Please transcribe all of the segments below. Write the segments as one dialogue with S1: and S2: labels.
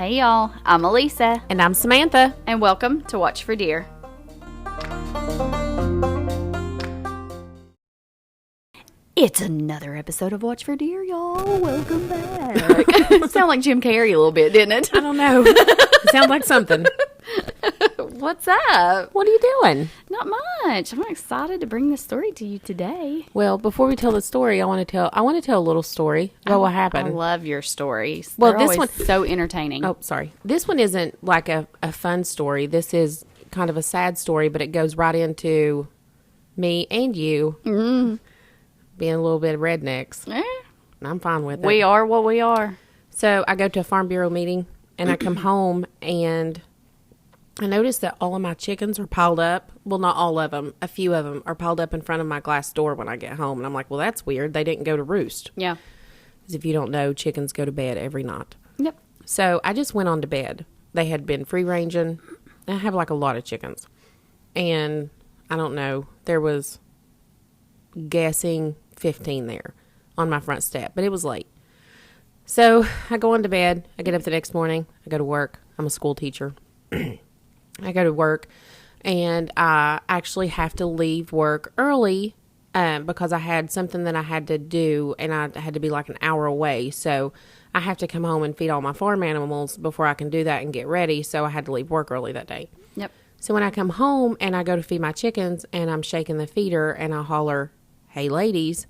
S1: Hey y'all, I'm Elisa.
S2: And I'm Samantha.
S1: And welcome to Watch for Deer. It's another episode of Watch for Deer, y'all. Welcome back. Sound like Jim Carrey a little bit, didn't it?
S2: I don't know. It sounds like something.
S1: What's up?
S2: What are you doing?
S1: Not much. I'm excited to bring this story to you today.
S2: Well, before we tell the story, I want to tell a little story about what happened.
S1: I love your stories.
S2: Well,
S1: They're
S2: this
S1: always
S2: one
S1: so entertaining.
S2: Oh, sorry. This one isn't like a fun story. This is kind of a sad story, but it goes right into me and you being a little bit of rednecks. I'm fine with it.
S1: We are what we are.
S2: So I go to a Farm Bureau meeting, and I come home, and I noticed that all of my chickens are piled up. Well, not all of them. A few of them are piled up in front of my glass door when I get home. And I'm like, well, that's weird. They didn't go to roost.
S1: Yeah.
S2: Because if you don't know, chickens go to bed every night.
S1: Yep.
S2: So I just went on to bed. They had been free ranging. I have like a lot of chickens. And I don't know. There was, guessing, 15 there on my front step. But it was late. So I go on to bed. I get up the next morning. I go to work. I'm a school teacher. I go to work, and I actually have to leave work early because I had something that I had to do, and I had to be like an hour away. So I have to come home and feed all my farm animals before I can do that and get ready. So I had to leave work early that day.
S1: Yep.
S2: So when I come home and I go to feed my chickens, and I'm shaking the feeder, and I holler, "Hey, ladies,"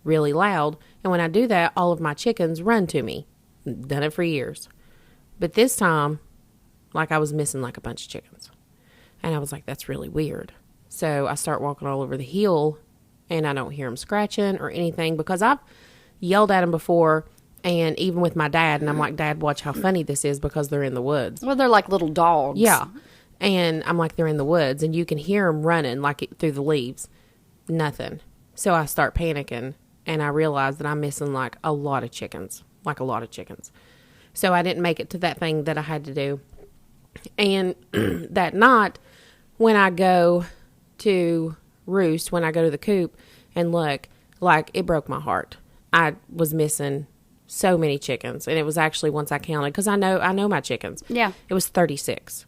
S2: really loud. And when I do that, all of my chickens run to me. Done it for years. But this time, like I was missing like a bunch of chickens. And I was like, that's really weird. So I start walking all over the hill, and I don't hear them scratching or anything because I've yelled at them before, and even with my dad, and I'm like, Dad, watch how funny this is because they're in the woods.
S1: Well, they're like little dogs.
S2: Yeah. And I'm like, they're in the woods, and you can hear them running like through the leaves. Nothing. So I start panicking, and I realize that I'm missing like a lot of chickens. So I didn't make it to that thing that I had to do. And that night, when I go to roost, when I go to the coop and look, like it broke my heart. I was missing so many chickens. And it was actually, once I counted, because I know my chickens.
S1: Yeah.
S2: It was 36.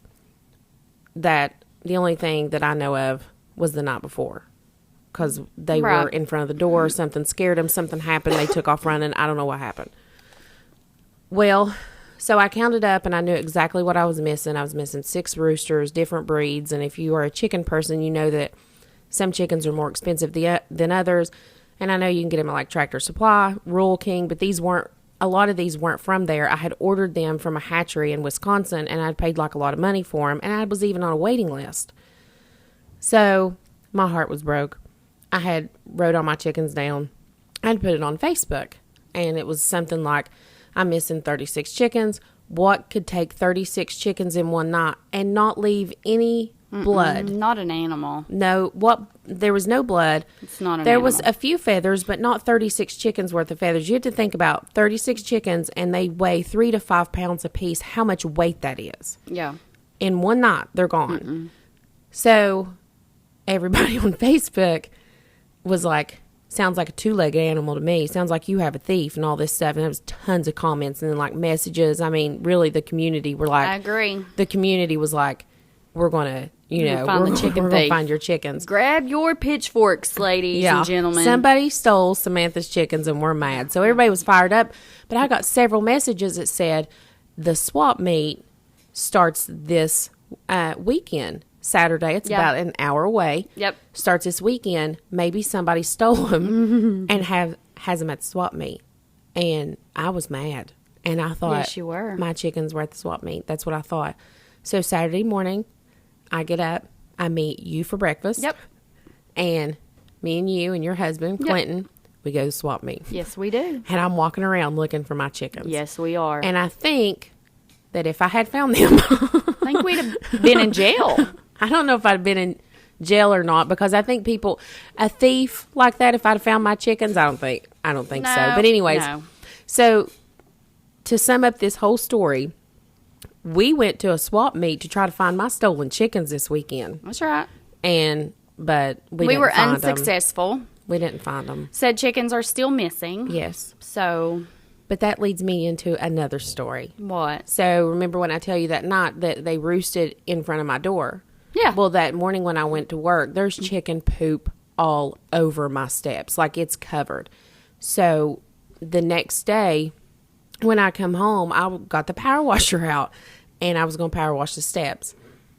S2: That the only thing that I know of was the night before. Because they were in front of the door. Something scared them. Something happened. They took off running. I don't know what happened. Well, so I counted up, and I knew exactly what I was missing. I was missing 6 roosters, different breeds. And if you are a chicken person, you know that some chickens are more expensive than others. And I know you can get them at like Tractor Supply, Rural King, but a lot of these weren't from there. I had ordered them from a hatchery in Wisconsin, and I'd paid like a lot of money for them. And I was even on a waiting list. So my heart was broke. I had wrote all my chickens down. I had put it on Facebook, and it was something like, I'm missing 36 chickens. What could take 36 chickens in one night and not leave any blood?
S1: Not an animal.
S2: No, there was no blood.
S1: It's not an animal.
S2: There was a few feathers, but not 36 chickens worth of feathers. You have to think about 36 chickens, and they weigh 3 to 5 pounds apiece. How much weight that is.
S1: Yeah.
S2: In one night, they're gone. So everybody on Facebook was like, sounds like a 2-legged animal to me. Sounds like you have a thief and all this stuff. And there was tons of comments and then like messages. I mean, really the community were like,
S1: I agree.
S2: The community was like, we're going to, we're going to find your chickens.
S1: Grab your pitchforks, ladies and gentlemen.
S2: Somebody stole Samantha's chickens and we're mad. So everybody was fired up. But I got several messages that said the swap meet starts this weekend. Saturday. It's about an hour away.
S1: Yep.
S2: Starts this weekend. Maybe somebody stole them and has them at the swap meet. And I was mad. And I thought,
S1: yes, you were.
S2: My chickens were at the swap meet. That's what I thought. So Saturday morning, I get up. I meet you for breakfast.
S1: Yep.
S2: And me and you and your husband, Clinton, we go to the swap meet.
S1: Yes, we do.
S2: And I'm walking around looking for my chickens.
S1: Yes, we are.
S2: And I think that if I had found them,
S1: I think we'd have been in jail.
S2: I don't know if I'd been in jail or not, because I think a thief like that, if I'd found my chickens, I don't think so. But anyways, so to sum up this whole story, we went to a swap meet to try to find my stolen chickens this weekend.
S1: That's right.
S2: But we
S1: were
S2: didn't find
S1: unsuccessful.
S2: We didn't find them.
S1: Said chickens are still missing.
S2: Yes.
S1: So
S2: But that leads me into another story.
S1: What?
S2: So remember when I tell you that night that they roosted in front of my door?
S1: Yeah.
S2: Well, that morning when I went to work, there's chicken poop all over my steps. Like, it's covered. So the next day when I come home, I got the power washer out and I was going to power wash the steps.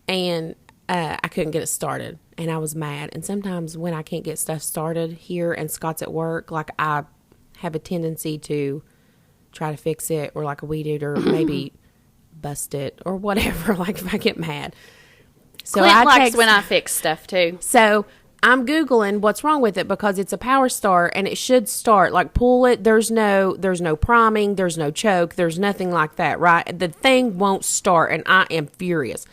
S2: And I couldn't get it started. And I was mad. And sometimes when I can't get stuff started here and Scott's at work, like, I have a tendency to try to fix it, or like a weed eater, maybe bust it or whatever, like if I get mad. So
S1: Clint likes when I fix stuff too.
S2: So I'm Googling what's wrong with it because it's a power start and it should start. Like, pull it. There's no priming. There's no choke. There's nothing like that, right? The thing won't start and I am furious.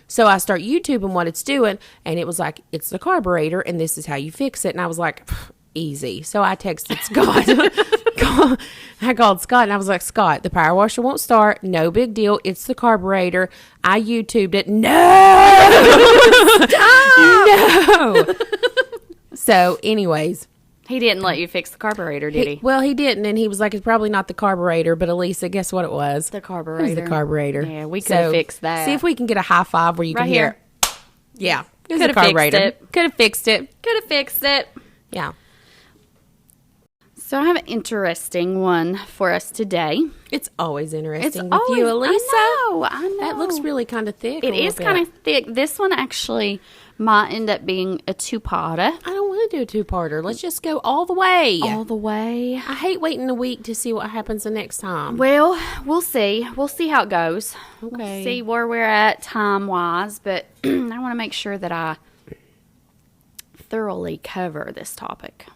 S2: So I start YouTubing what it's doing and it was like, it's the carburetor and this is how you fix it. And I was like, easy. So I texted Scott. I called Scott and I was like, Scott, the power washer won't start. No big deal. It's the carburetor. I YouTubed it. No! Stop! No! So anyways.
S1: He didn't let you fix the carburetor, did he?
S2: Well, he didn't. And he was like, it's probably not the carburetor. But Elisa, guess what it was?
S1: The carburetor.
S2: It was the carburetor.
S1: Yeah, we could have fixed that.
S2: See if we can get a high five where you
S1: right
S2: can
S1: here.
S2: hear. Yeah.
S1: Could have fixed it.
S2: Could have fixed it.
S1: Could have fixed it.
S2: Yeah.
S1: So I have an interesting one for us today.
S2: It's always interesting
S1: It's
S2: with
S1: always,
S2: you, Elisa.
S1: I know.
S2: That looks really kind of thick.
S1: It is kind of thick. This one actually might end up being a two-parter.
S2: I don't want to do a two-parter. Let's just go all the way.
S1: All the way.
S2: I hate waiting a week to see what happens the next time.
S1: Well, we'll see. We'll see how it goes.
S2: Okay.
S1: We'll see where we're at time-wise, but I want to make sure that I thoroughly cover this topic.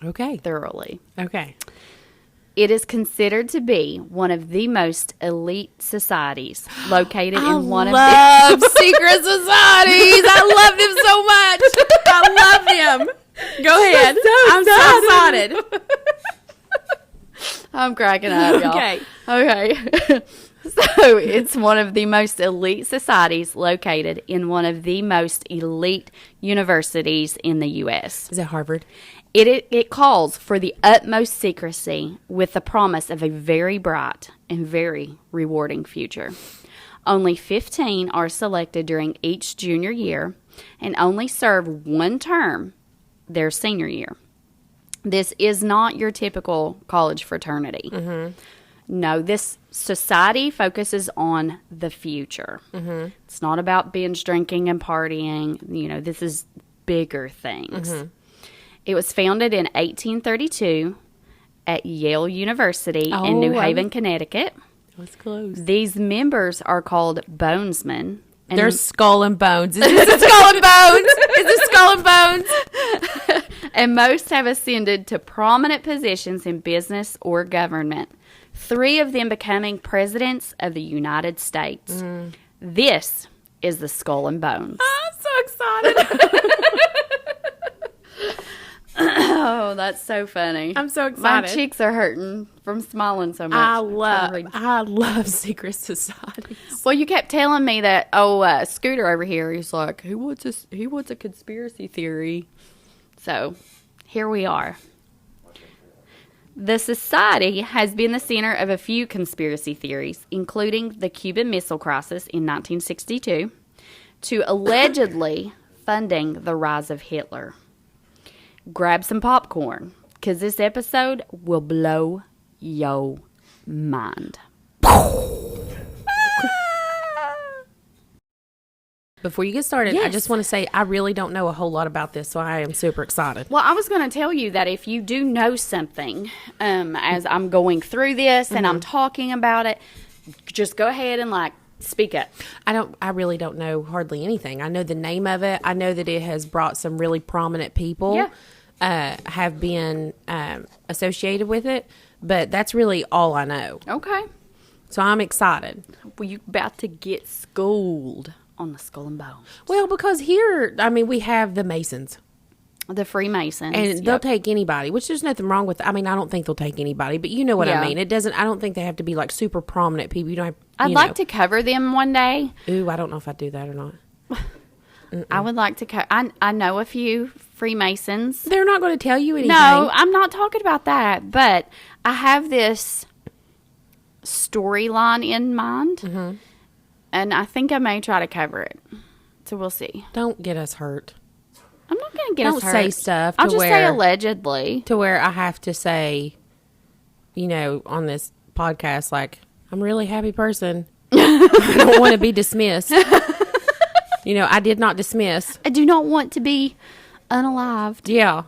S2: Okay.
S1: Thoroughly.
S2: Okay.
S1: It is considered to be one of the most elite societies located in one of the...
S2: I love secret societies. I love them so much. I love them. Go ahead. I'm so excited.
S1: I'm cracking up, y'all.
S2: Okay.
S1: Okay. So it's one of the most elite societies located in one of the most elite universities in the U.S.
S2: Is it Harvard?
S1: It calls for the utmost secrecy with the promise of a very bright and very rewarding future. Only 15 are selected during each junior year and only serve one term their senior year. This is not your typical college fraternity. Mm-hmm. No, this society focuses on the future. Mm-hmm. It's not about binge drinking and partying. You know, this is bigger things. Mm-hmm. It was founded in 1832 at Yale University in New Haven, Connecticut.
S2: That's close.
S1: These members are called bonesmen.
S2: They're skull and bones. Is this a skull and bones? Is this skull and bones?
S1: And most have ascended to prominent positions in business or government. 3 of them becoming presidents of the United States. Mm. This is the Skull and Bones.
S2: Oh, I'm so excited.
S1: Oh, that's so funny.
S2: I'm so excited.
S1: My cheeks are hurting from smiling so much.
S2: I love secret societies.
S1: Well, you kept telling me that, Scooter over here, he's like, he wants a conspiracy theory. So, here we are. The society has been the center of a few conspiracy theories, including the Cuban Missile Crisis in 1962, to allegedly funding the rise of Hitler. Grab some popcorn, because this episode will blow your mind.
S2: Before you get started, I just want to say I really don't know a whole lot about this, so I am super excited.
S1: Well, I was going to tell you that if you do know something, as I'm going through this and I'm talking about it, just go ahead and speak up.
S2: I really don't know hardly anything. I know the name of it. I know that it has brought some really prominent people have been associated with it, but that's really all I know.
S1: Okay.
S2: So I'm excited.
S1: Well, you about to get schooled on the Skull and Bones.
S2: Well, because here, we have the Masons.
S1: The Freemasons.
S2: And they'll take anybody, which there's nothing wrong with. I don't think they'll take anybody, but you know what I mean. It doesn't, I don't think they have to be super prominent people. You don't have,
S1: I'd like to cover them one day.
S2: Ooh, I don't know if I'd do that or not.
S1: I would like to I know a few Freemasons.
S2: They're not going to tell you anything.
S1: No, I'm not talking about that, but I have this storyline in mind. Mm-hmm. And I think I may try to cover it. So we'll see.
S2: Don't get us hurt.
S1: I'm not going to get us hurt.
S2: Don't say stuff
S1: I'll just say allegedly.
S2: To where I have to say, on this podcast, like, I'm a really happy person. I don't want to be dismissed. I did not dismiss.
S1: I do not want to be unalived.
S2: Yeah.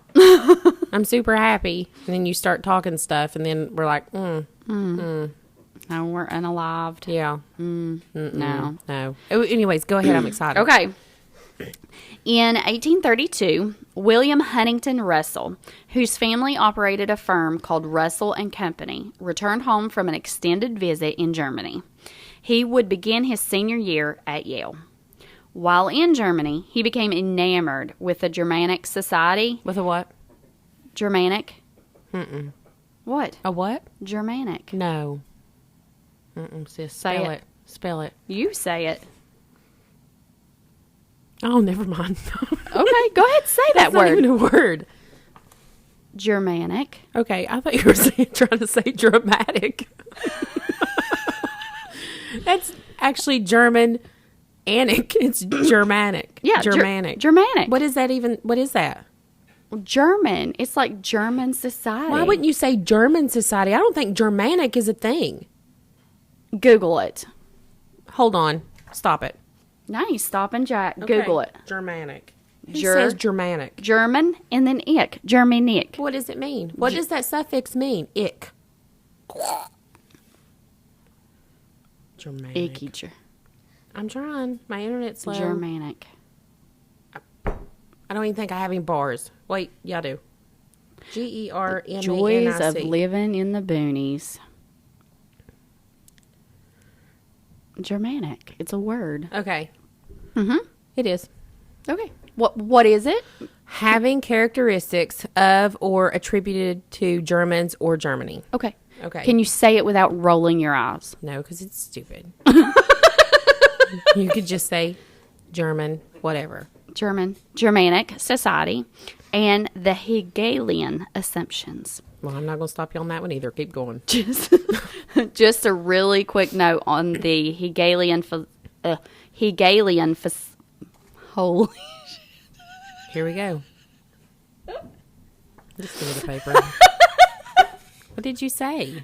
S2: I'm super happy. And then you start talking stuff, and then we're like, No,
S1: we're unalived.
S2: Yeah.
S1: No.
S2: Anyways, go ahead. I'm excited.
S1: Okay. In 1832, William Huntington Russell, whose family operated a firm called Russell and Company, returned home from an extended visit in Germany. He would begin his senior year at Yale. While in Germany, he became enamored with the Germanic Society.
S2: With a what?
S1: Germanic. What?
S2: A what?
S1: Germanic.
S2: No. Sis, spell it. Spell it.
S1: You say it.
S2: Oh, never mind.
S1: Okay, go ahead, say that word.
S2: That's not even a word.
S1: Germanic.
S2: Okay, I thought you were trying to say dramatic. That's actually German. It's Germanic.
S1: Yeah,
S2: Germanic.
S1: Germanic.
S2: What is that even? What is that?
S1: German. It's like German society.
S2: Why wouldn't you say German society? I don't think Germanic is a thing.
S1: Google it.
S2: Hold on. Stop it.
S1: Nice. Stop and Jack.
S2: Okay.
S1: Google it.
S2: Germanic. Who says Germanic?
S1: German and then ick. Germanic.
S2: What does it mean? What does that suffix mean? Ick. Germanic.
S1: Icky.
S2: I'm trying. My internet's slow.
S1: Germanic.
S2: I don't even think I have any bars. Wait, yeah, I do. Germanic.
S1: Joys of living in the boonies. Germanic. It's a word.
S2: Okay.
S1: Mm-hmm.
S2: It is.
S1: Okay. What is it?
S2: Having characteristics of or attributed to Germans or Germany.
S1: Okay.
S2: Okay.
S1: Can you say it without rolling your eyes?
S2: No, because it's stupid. You could just say German, whatever.
S1: Germanic Society, and the Hegelian Assumptions.
S2: Well, I'm not going to stop you on that one either. Keep going.
S1: Just a really quick note on the Hegelian. Holy shit!
S2: Here we go. Just give me the paper. What did you say?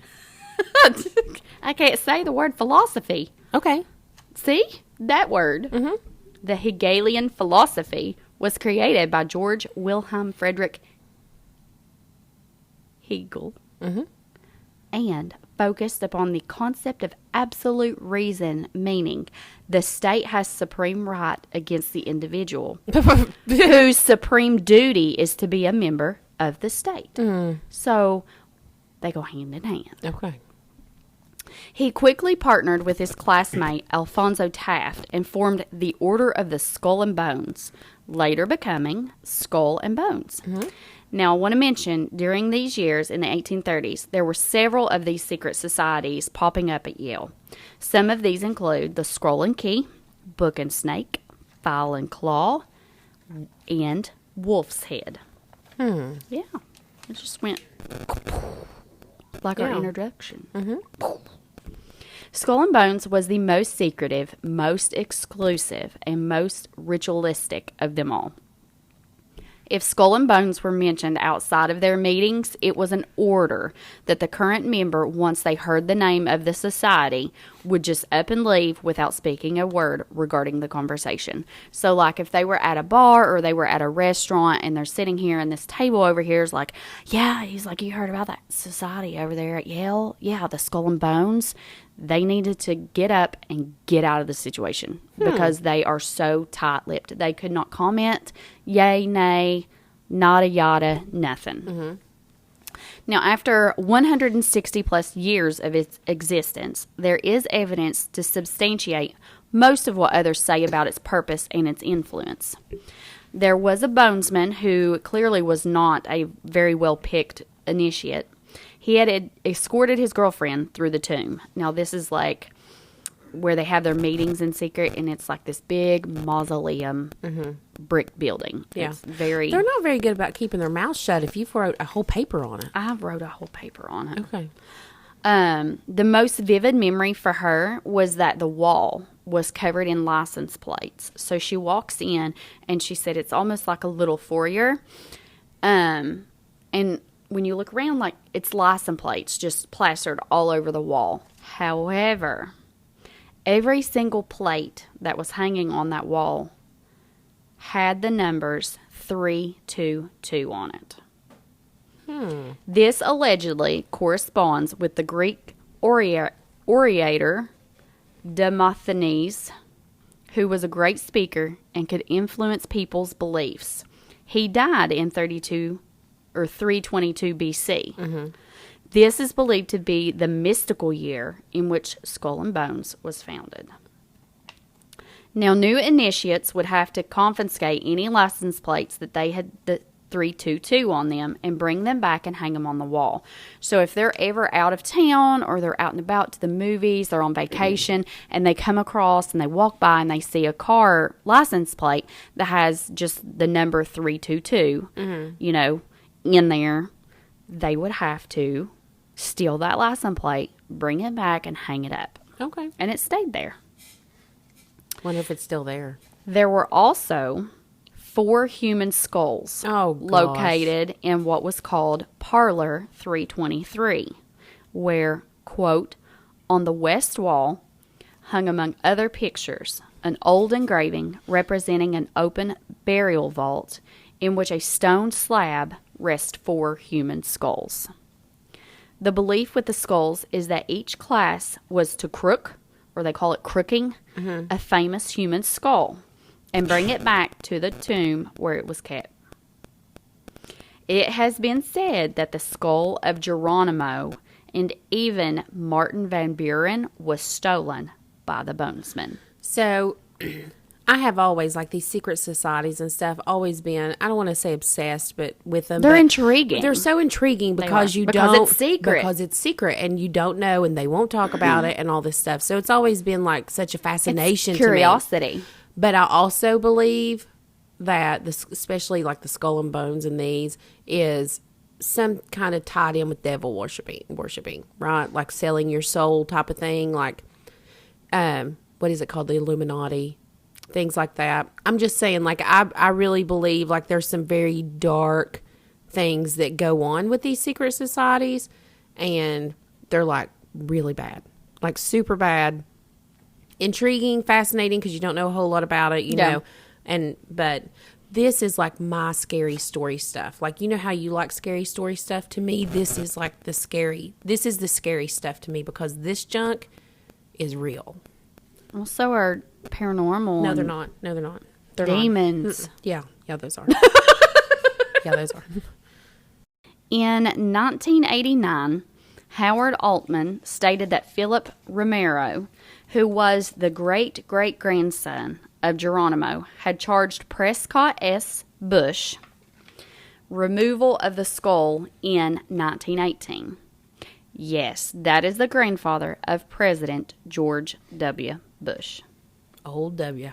S1: I can't say the word philosophy.
S2: Okay.
S1: See? That word.
S2: Mm-hmm.
S1: The Hegelian philosophy was created by George Wilhelm Friedrich Hegel and focused upon the concept of absolute reason, meaning the state has supreme right against the individual, whose supreme duty is to be a member of the state. So they go hand in hand.
S2: Okay.
S1: He quickly partnered with his classmate Alphonso Taft and formed the Order of the Skull and Bones, later becoming Skull and Bones. Now, I want to mention, during these years in the 1830s, there were several of these secret societies popping up at Yale. Some of these include the Scroll and Key, Book and Snake, File and Claw, and Wolf's Head. Yeah, it just went like our introduction. Skull and Bones was the most secretive, most exclusive, and most ritualistic of them all. If Skull and Bones were mentioned outside of their meetings, it was an order that the current member, once they heard the name of the society, would just up and leave without speaking a word regarding the conversation. So, like, if they were at a bar or they were at a restaurant and they're sitting here and this table over here is like, yeah, he's like, you heard about that society over there at Yale? Yeah, the Skull and Bones. They needed to get up and get out of the situation because they are so tight-lipped. They could not comment, yay, nay, nada, yada, nothing. Now, after 160 plus years of its existence, there is evidence to substantiate most of what others say about its purpose and its influence. There was a bonesman who clearly was not a very well-picked initiate. He had escorted his girlfriend through the tomb. Now, this is like where they have their meetings in secret, and it's like this big mausoleum brick building.
S2: Yeah.
S1: It's very...
S2: They're not very good about keeping their mouth shut if you've wrote a whole paper on it.
S1: I wrote a whole paper on it.
S2: Okay.
S1: The most vivid memory for her was that the wall was covered in license plates. So she walks in, and she said it's almost like a little foyer. And when you look around, like, it's license plates just plastered all over the wall. However, every single plate that was hanging on that wall had the numbers 322 on it. This allegedly corresponds with the Greek orator Demosthenes, who was a great speaker and could influence people's beliefs. He died in 322 BC. Mm-hmm. This is believed to be the mystical year in which Skull and Bones was founded. Now, new initiates would have to confiscate any license plates that they had the 322 on them and bring them back and hang them on the wall. So if they're ever out of town or they're out and about to the movies, they're on vacation, and they come across and they walk by and they see a car license plate that has just the number 322, in there, they would have to steal that license plate, bring it back, and hang it up.
S2: Okay.
S1: And it stayed there.
S2: Wonder if it's still there.
S1: There were also 4 human skulls located in what was called Parlor 323, where, quote, on the west wall, hung among other pictures, an old engraving representing an open burial vault in which a stone slab rests 4 human skulls. The belief with the skulls is that each class was to crook, or they call it crooking, a famous human skull and bring it back to the tomb where it was kept. It has been said that the skull of Geronimo and even Martin Van Buren was stolen by the bonesmen.
S2: So, I have always, like, these secret societies and stuff, always been, I don't want to say obsessed, but with them.
S1: They're intriguing.
S2: They're so intriguing because
S1: it's secret.
S2: Because it's secret, and you don't know, and they won't talk about it, and all this stuff. So it's always been, like, such a fascination
S1: it's curiosity.
S2: To me. But I also believe that, this, especially, like, the skull and bones in these, is some kind of tied in with devil worshiping, right? Like selling your soul type of thing, like, what is it called? The Illuminati. Things like that. I'm just saying, like, I really believe, like, there's some very dark things that go on with these secret societies, and they're, like, really bad. Like, super bad. Intriguing, fascinating, because you don't know a whole lot about it, you know. But this is, like, my scary story stuff. Like, you know how you like scary story stuff? To me, this is, like, the scary stuff to me, because this junk is real.
S1: Well, so are paranormal.
S2: No, they're not. They're
S1: demons.
S2: Yeah, those are. Those are.
S1: In 1989, Howard Altman stated that Philip Romero, who was the great-great-grandson of Geronimo, had charged Prescott S. Bush removal of the skull in 1918. Yes, that is the grandfather of President George W. Bush.
S2: Old W.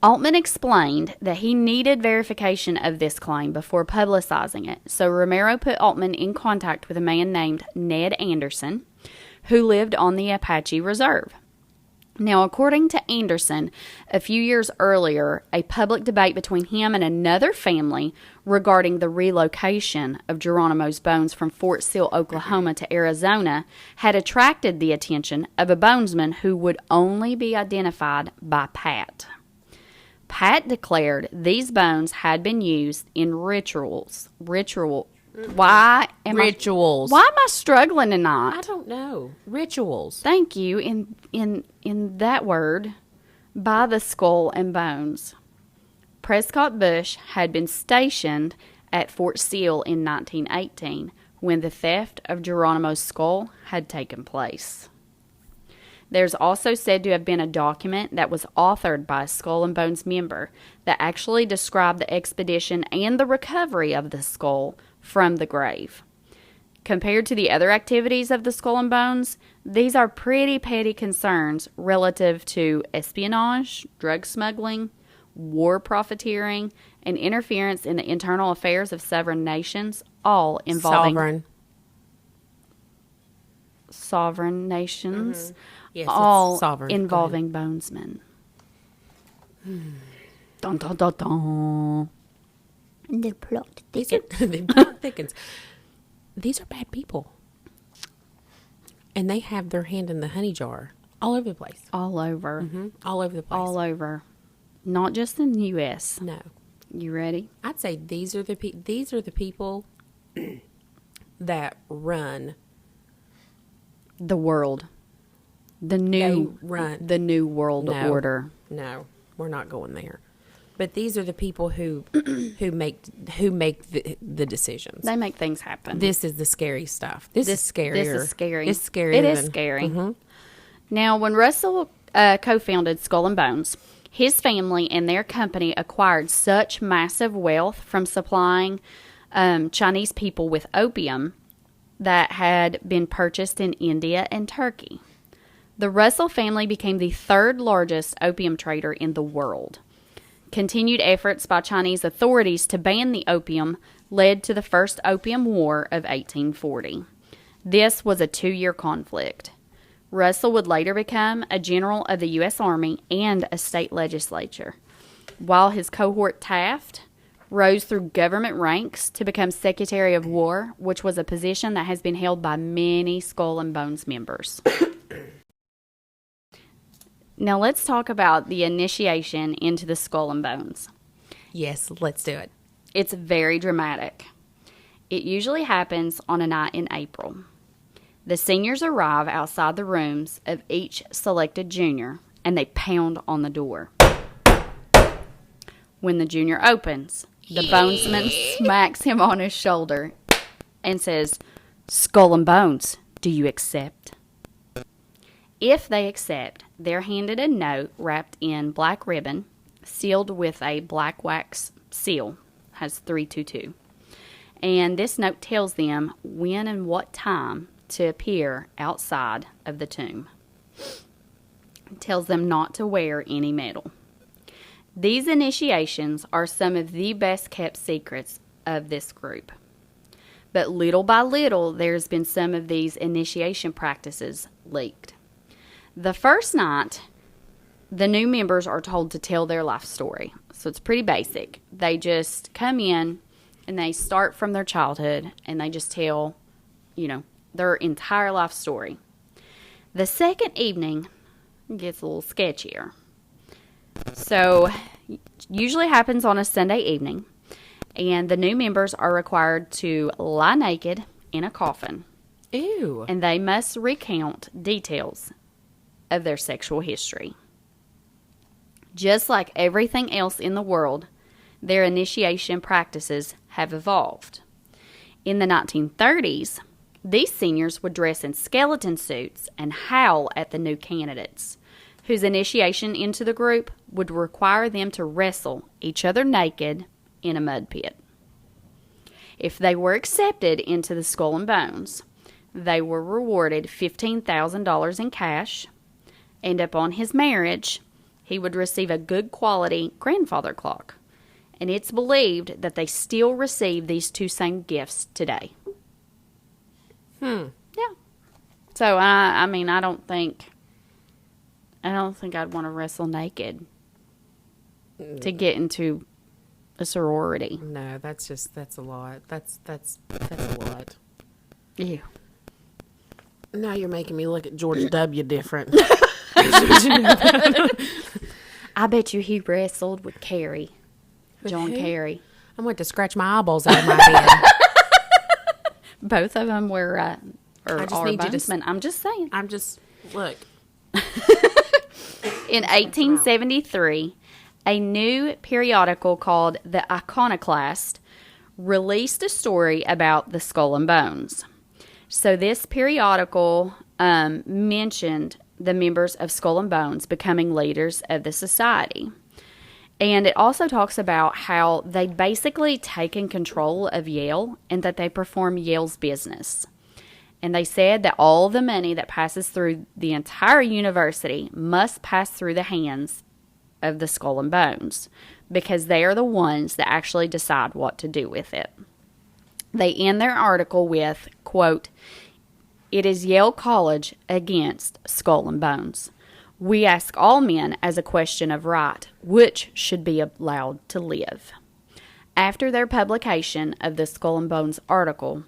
S1: Altman explained that he needed verification of this claim before publicizing it, so Romero put Altman in contact with a man named Ned Anderson, who lived on the Apache Reserve. Now, according to Anderson, a few years earlier, a public debate between him and another family regarding the relocation of Geronimo's bones from Fort Sill, Oklahoma to Arizona had attracted the attention of a bonesman who would only be identified by Pat. Pat declared these bones had been used in rituals. Why am I struggling tonight?
S2: I don't know. Rituals.
S1: Thank you. In that word, by the skull and bones. Prescott Bush had been stationed at Fort Sill in 1918 when the theft of Geronimo's skull had taken place. There's also said to have been a document that was authored by a Skull and Bones member that actually described the expedition and the recovery of the skull from the grave. Compared to the other activities of the Skull and Bones, these are pretty petty concerns relative to espionage, drug smuggling, war profiteering, and interference in the internal affairs of sovereign nations, all involving... sovereign nations,
S2: Yes,
S1: all
S2: it's sovereign.
S1: involving bonesmen. Dun, dun, dun, dun. The plot thickens.
S2: These are bad people. And they have their hand in the honey jar all over the place.
S1: All over.
S2: Mm-hmm. All over the place.
S1: All over. Not just in the U.S.
S2: No.
S1: You ready?
S2: I'd say these are the people that run
S1: the world. The new world order.
S2: No, we're not going there. But these are the people who make the decisions.
S1: They make things happen.
S2: This is the scary stuff. This is scarier.
S1: This is scary.
S2: It's scary.
S1: It is scary. Mm-hmm. Now, when Russell co-founded Skull and Bones, his family and their company acquired such massive wealth from supplying Chinese people with opium that had been purchased in India and Turkey. The Russell family became the third largest opium trader in the world. Continued efforts by Chinese authorities to ban the opium led to the First Opium War of 1840. This was a 2-year conflict. Russell would later become a general of the U.S. Army and a state legislature, while his cohort Taft rose through government ranks to become Secretary of War, which was a position that has been held by many Skull and Bones members. Now let's talk about the initiation into the Skull and Bones.
S2: Yes, let's do it.
S1: It's very dramatic. It usually happens on a night in April. The seniors arrive outside the rooms of each selected junior, and they pound on the door. When the junior opens, the bonesman smacks him on his shoulder and says, "Skull and Bones, do you accept?" If they accept, they're handed a note wrapped in black ribbon, sealed with a black wax seal, has 322. And this note tells them when and what time to appear outside of the tomb. It tells them not to wear any metal. These initiations are some of the best kept secrets of this group. But little by little, there's been some of these initiation practices leaked. The first night, the new members are told to tell their life story. So it's pretty basic. They just come in and they start from their childhood and they just tell, their entire life story. The second evening gets a little sketchier. So usually happens on a Sunday evening, and the new members are required to lie naked in a coffin.
S2: Ew.
S1: And they must recount details of their sexual history. Just like everything else in the world, their initiation practices have evolved. In the 1930s, these seniors would dress in skeleton suits and howl at the new candidates, whose initiation into the group would require them to wrestle each other naked in a mud pit. If they were accepted into the Skull and Bones, they were rewarded $15,000 in cash, and upon his marriage, he would receive a good quality grandfather clock. And it's believed that they still receive these two same gifts today. Yeah. So I don't think I'd want to wrestle naked to get into a sorority.
S2: No, that's a lot. That's a lot.
S1: Ew.
S2: Now you're making me look at George W. different.
S1: I bet you he wrestled with Carrie. John Kerry.
S2: I went to scratch my eyeballs out of my head.
S1: Both of them were are
S2: bonesmen.
S1: I'm just saying.
S2: Look.
S1: In 1873, a new periodical called The Iconoclast released a story about the Skull and Bones. So this periodical mentioned the members of Skull and Bones becoming leaders of the society. And it also talks about how they'd basically taken control of Yale and that they perform Yale's business. And they said that all the money that passes through the entire university must pass through the hands of the Skull and Bones because they are the ones that actually decide what to do with it. They end their article with, quote, it is Yale College against Skull and Bones. We ask all men as a question of right, which should be allowed to live. After their publication of the Skull and Bones article,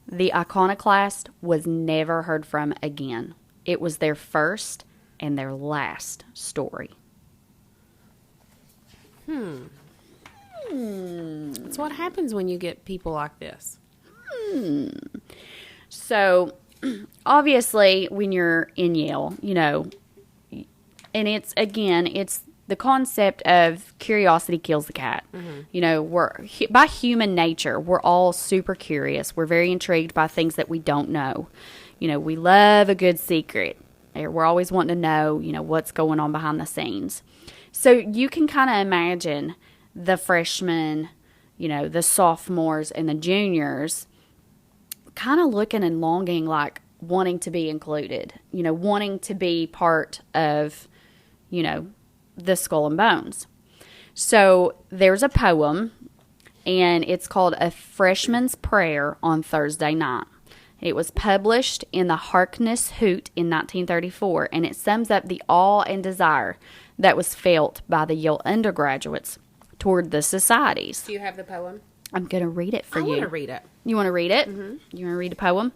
S1: the iconoclast was never heard from again. It was their first and their last story.
S2: That's what happens when you get people like this.
S1: So, obviously, when you're in Yale, and it's the concept of curiosity kills the cat. By human nature, we're all super curious. We're very intrigued by things that we don't know. We love a good secret. We're always wanting to know, what's going on behind the scenes. So you can kind of imagine the freshmen, the sophomores and the juniors kind of looking and longing, like wanting to be included, wanting to be part of, the Skull and Bones. So there's a poem, and it's called A Freshman's Prayer on Thursday Night. It was published in the Harkness Hoot in 1934, and it sums up the awe and desire that was felt by the Yale undergraduates toward the societies.
S2: Do you have the poem?
S1: I'm going to read it for you.
S2: I want to read it.
S1: You want to read it?
S2: Mm-hmm.
S1: You want to read the poem?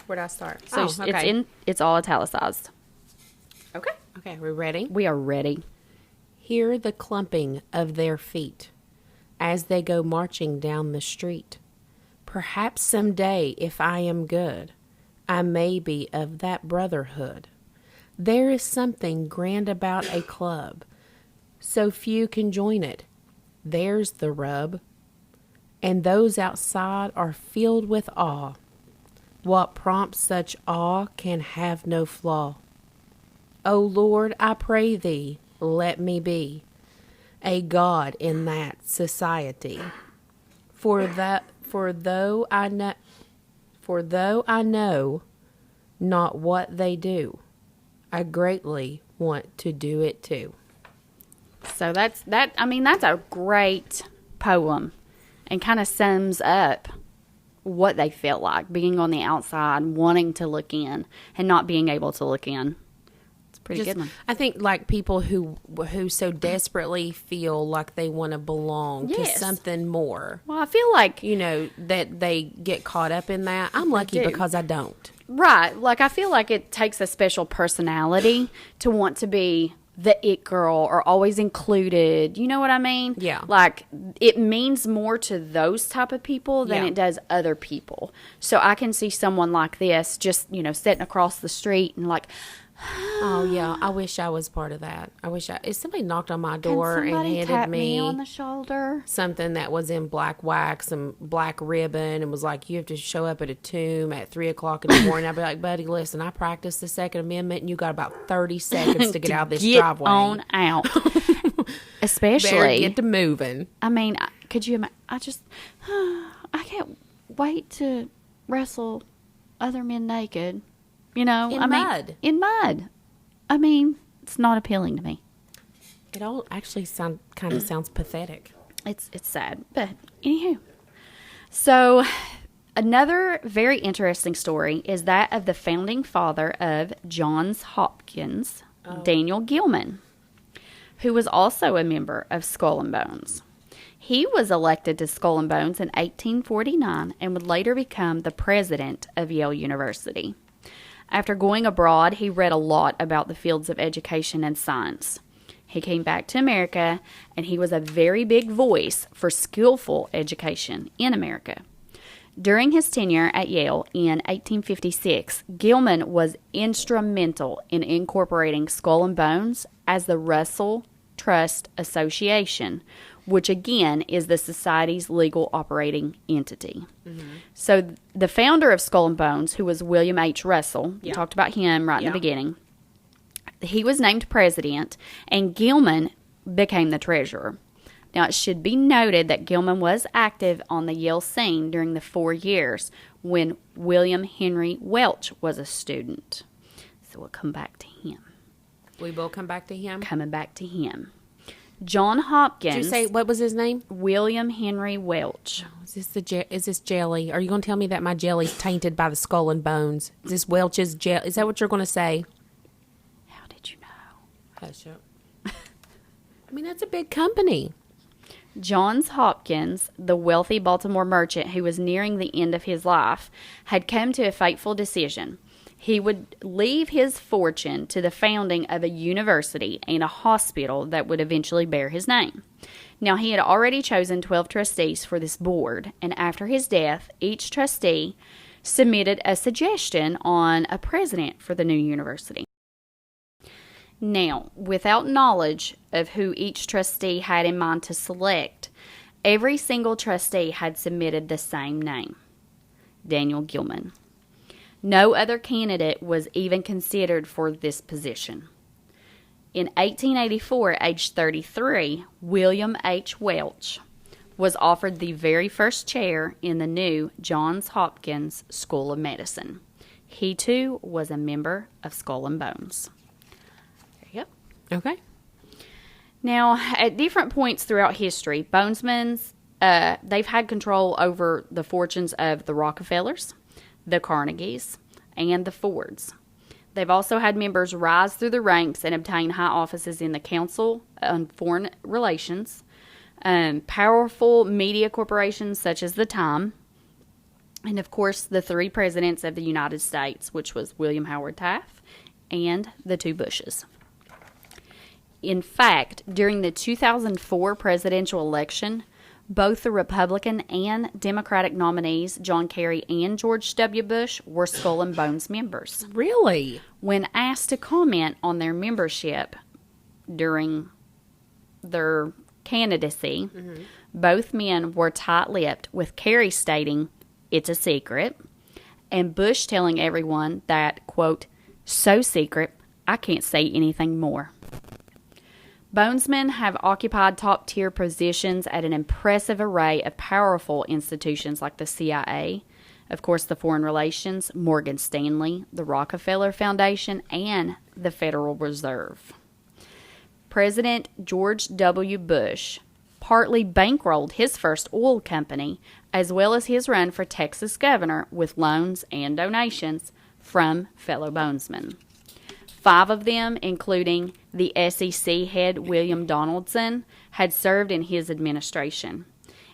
S2: Where do I start?
S1: So
S2: okay.
S1: It's all italicized.
S2: Okay. Okay, we're ready?
S1: We are ready.
S2: Hear the clumping of their feet as they go marching down the street. Perhaps someday, if I am good, I may be of that brotherhood. There is something grand about a club, so few can join it. There's the rub. And those outside are filled with awe. What prompts such awe can have no flaw. O Lord, I pray thee, let me be a god in that society. For though I know not what they do, I greatly want to do it too.
S1: So that's a great poem, and kind of sums up what they felt like being on the outside, wanting to look in, and not being able to look in. It's a pretty good one.
S2: I think like people who so desperately feel like they want to belong to something more.
S1: Well, I feel like
S2: that they get caught up in that. I'm lucky because I don't.
S1: Right. Like, I feel like it takes a special personality to want to be the it girl or always included. You know what I mean?
S2: Yeah.
S1: Like, it means more to those type of people than it does other people. So I can see someone like this just, sitting across the street and like,
S2: oh yeah, I wish I was part of that. If somebody knocked on my door and handed me
S1: on the shoulder
S2: something that was in black wax and black ribbon and was like, you have to show up at a tomb at 3:00 in the morning, I'd be like, buddy, listen, I practiced the Second Amendment and you got about 30 seconds to get out of this driveway.
S1: Get on out. Especially.
S2: Better get to moving.
S1: I mean, could you imagine? I can't wait to wrestle other men naked. In mud. In mud. I mean, it's not appealing to me.
S2: It all actually sounds pathetic.
S1: It's sad, but anywho. So, another very interesting story is that of the founding father of Johns Hopkins, Daniel Gilman, who was also a member of Skull and Bones. He was elected to Skull and Bones in 1849 and would later become the president of Yale University. After going abroad, he read a lot about the fields of education and science. He came back to America, and he was a very big voice for skillful education in America. During his tenure at Yale in 1856, Gilman was instrumental in incorporating Skull and Bones as the Russell Trust Association, which again is the society's legal operating entity. Mm-hmm. So the founder of Skull and Bones, who was William H. Russell, we talked about him right in the beginning, he was named president, and Gilman became the treasurer. Now, it should be noted that Gilman was active on the Yale scene during the 4 years when William Henry Welch was a student. So we'll come back to him.
S2: We will come back to him?
S1: Coming back to him. John Hopkins.
S2: Did you say, what was his name?
S1: William Henry Welch.
S2: Is this jelly? Are you going to tell me that my jelly's tainted by the skull and bones? Is this Welch's jelly? Is that what you're going to say?
S1: How did you know?
S2: Hush up. I mean, that's a big company.
S1: Johns Hopkins, the wealthy Baltimore merchant who was nearing the end of his life, had come to a fateful decision. He would leave his fortune to the founding of a university and a hospital that would eventually bear his name. Now, he had already chosen 12 trustees for this board, and after his death, each trustee submitted a suggestion on a president for the new university. Now, without knowledge of who each trustee had in mind to select, every single trustee had submitted the same name, Daniel Gilman. No other candidate was even considered for this position. In 1884, aged 33, William H. Welch was offered the very first chair in the new Johns Hopkins School of Medicine. He, too, was a member of Skull and Bones.
S2: Okay.
S1: Now, at different points throughout history, Bonesmen's, they've had control over the fortunes of the Rockefellers, the Carnegies, and the Fords. They've also had members rise through the ranks and obtain high offices in the Council on Foreign Relations, powerful media corporations such as the Time, and, of course, the three presidents of the United States, which was William Howard Taft and the two Bushes. In fact, during the 2004 presidential election, both the Republican and Democratic nominees, John Kerry and George W. Bush, were Skull and Bones members.
S2: Really?
S1: When asked to comment on their membership during their candidacy, both men were tight-lipped, with Kerry stating, "It's a secret," and Bush telling everyone that, quote, "so secret, I can't say anything more." Bonesmen have occupied top-tier positions at an impressive array of powerful institutions like the CIA, of course the Foreign Relations, Morgan Stanley, the Rockefeller Foundation, and the Federal Reserve. President George W. Bush partly bankrolled his first oil company, as well as his run for Texas governor, with loans and donations from fellow Bonesmen. 5 of them, including the SEC head William Donaldson, had served in his administration.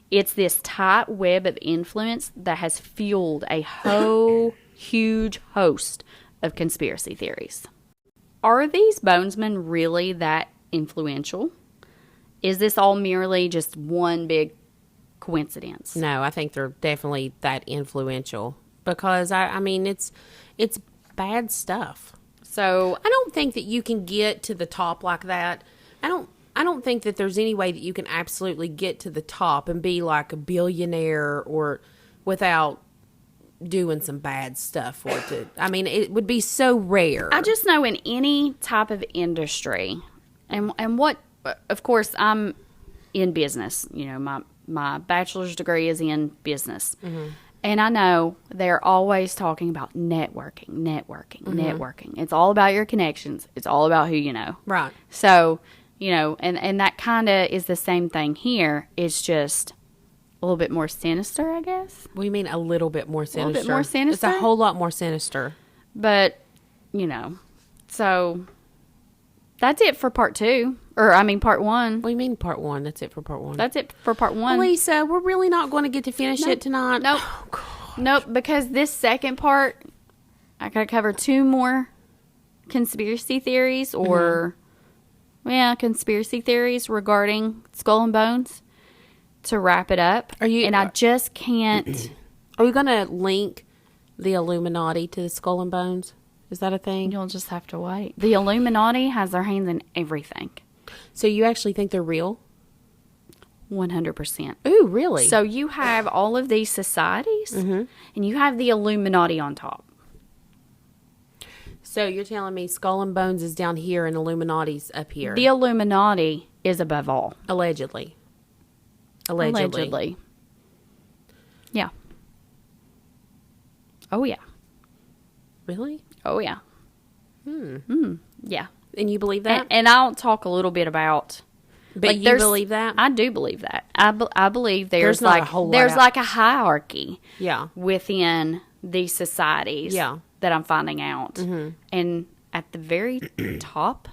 S1: It's this tight web of influence that has fueled a whole huge host of conspiracy theories. Are these Bonesmen really that influential? Is this all merely just one big coincidence?
S2: No, I think they're definitely that influential because, I mean, it's bad stuff.
S1: So
S2: I don't think that you can get to the top like that. I don't think that there's any way that you can absolutely get to the top and be like a billionaire or without doing some bad stuff for it to. I mean, it would be so rare.
S1: I just know in any type of industry, and what, of course, I'm in business. You know, my bachelor's degree is in business. Mm-hmm. And I know they're always talking about networking. Mm-hmm. It's all about your connections. It's all about who you know.
S2: Right.
S1: So, you know, and that kind of is the same thing here. It's just a little bit more sinister, I guess.
S2: What do you mean a little bit more sinister?
S1: A little bit more sinister?
S2: It's a whole lot more sinister.
S1: But, you know, so that's it for part 2. Or, I mean, part 1.
S2: What do you mean part 1? That's it for part 1.
S1: That's it for part 1.
S2: Lisa, we're really not going to get to finish it tonight.
S1: Nope.
S2: Oh, God.
S1: Nope, because this second part, I got to cover 2 more conspiracy theories conspiracy theories regarding Skull and Bones to wrap it up. I just can't.
S2: Are you going to link the Illuminati to the Skull and Bones? Is that a thing?
S1: You'll just have to wait. The Illuminati has their hands in everything.
S2: So you actually think they're real?
S1: 100%.
S2: Ooh, really?
S1: So you have all of these societies, and you have the Illuminati on top.
S2: So you're telling me Skull and Bones is down here and Illuminati's up here?
S1: The Illuminati is above all.
S2: Allegedly.
S1: Yeah. Oh, yeah.
S2: Really?
S1: Oh, yeah. Yeah.
S2: And you believe that?
S1: And I'll talk a little bit about
S2: But you believe that?
S1: I do believe that. I believe there's
S2: not
S1: like
S2: a whole lot
S1: there's
S2: out-
S1: like a hierarchy
S2: Yeah.
S1: within these societies
S2: Yeah.
S1: that I'm finding out. And at the very top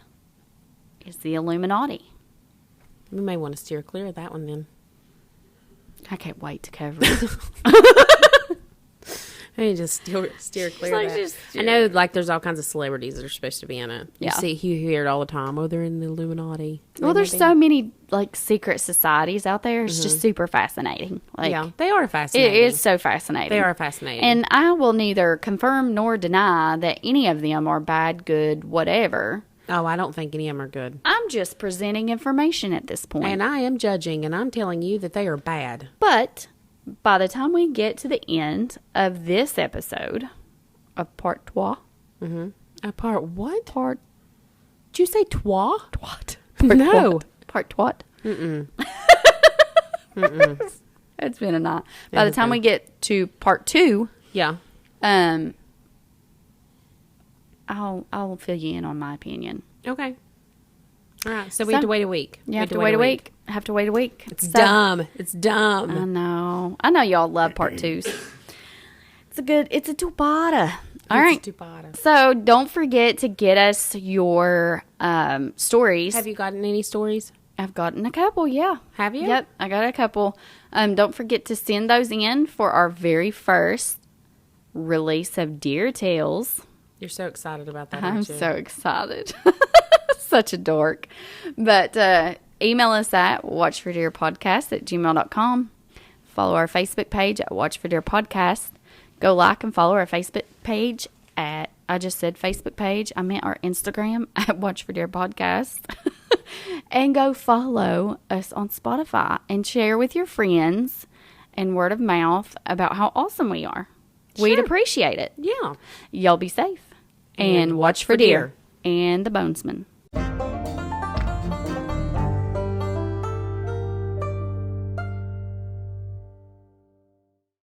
S1: is the Illuminati.
S2: We may want to steer clear of that one then.
S1: I can't wait to cover it.
S2: I mean, just steer clear
S1: like
S2: of that.
S1: just-
S2: I know, like, there's all kinds of celebrities that are supposed to be in it.
S1: Yeah.
S2: You hear it all the time. Oh, they're in the Illuminati.
S1: Well, there's so many like secret societies out there. It's just super fascinating. Like,
S2: Yeah, they are fascinating.
S1: it is so fascinating.
S2: They are fascinating.
S1: And I will neither confirm nor deny that any of them are bad, good, whatever.
S2: Oh, I don't think any of them are good.
S1: I'm just presenting information at this point.
S2: And I am judging, and I'm telling you that they are bad.
S1: But by the time we get to the end of this episode of part trois,
S2: A part what?
S1: part
S2: Did you say trois?
S1: twat.
S2: No.
S1: Part twat. It's been a night. By the time we get to part 2,
S2: Yeah.
S1: I'll fill you in on my opinion.
S2: Okay. All right. So we have to wait a week.
S1: You have to wait a week. Have to wait a week.
S2: It's dumb. It's dumb.
S1: I know y'all love part 2s. It's a two-parter. All right. So don't forget to get us your stories.
S2: Have you gotten any stories?
S1: I've gotten a couple, yeah.
S2: Have you?
S1: Yep, I got a couple. Don't forget to send those in for our very first release of Deer Tales.
S2: You're so excited about that,
S1: I'm
S2: aren't you?
S1: so excited. Such a dork. But email us at watchfordeerpodcast@gmail.com. Follow our Facebook page at Watch for Deer Podcast. Go like and follow our Facebook page at, I just said Facebook page. I meant our Instagram at Watch for Deer Podcast. And go follow us on Spotify and share with your friends and word of mouth about how awesome we are. We'd
S2: Sure.
S1: appreciate it.
S2: Yeah.
S1: Y'all be safe. And watch for deer. And the bonesman.